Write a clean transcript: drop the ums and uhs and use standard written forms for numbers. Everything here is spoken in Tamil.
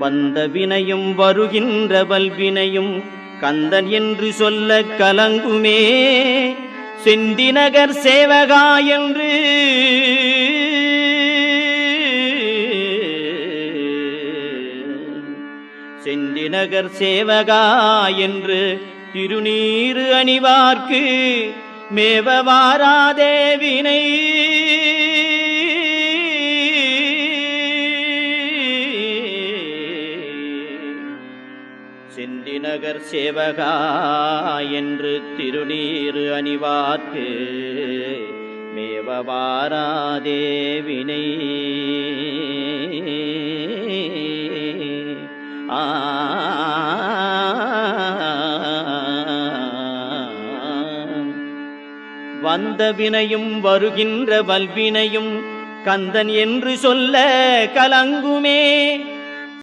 வந்த வினையும் வருகின்ற வல்வினையும் கந்தன் என்று சொல்ல கலங்குமே. செந்திநகர் சேவகா என்று செந்திநகர் சேவகா என்று திருநீறு அணிவார்க்கு மேவ வாராதே வினை. செந்திநகர் சேவகா என்று திருநீறு அணிவார்க்கு மேவ வாராதே வினை. வந்த வினையும் வருகின்ற வல்வினையும் கந்தன் என்று சொல்ல கலங்குமே.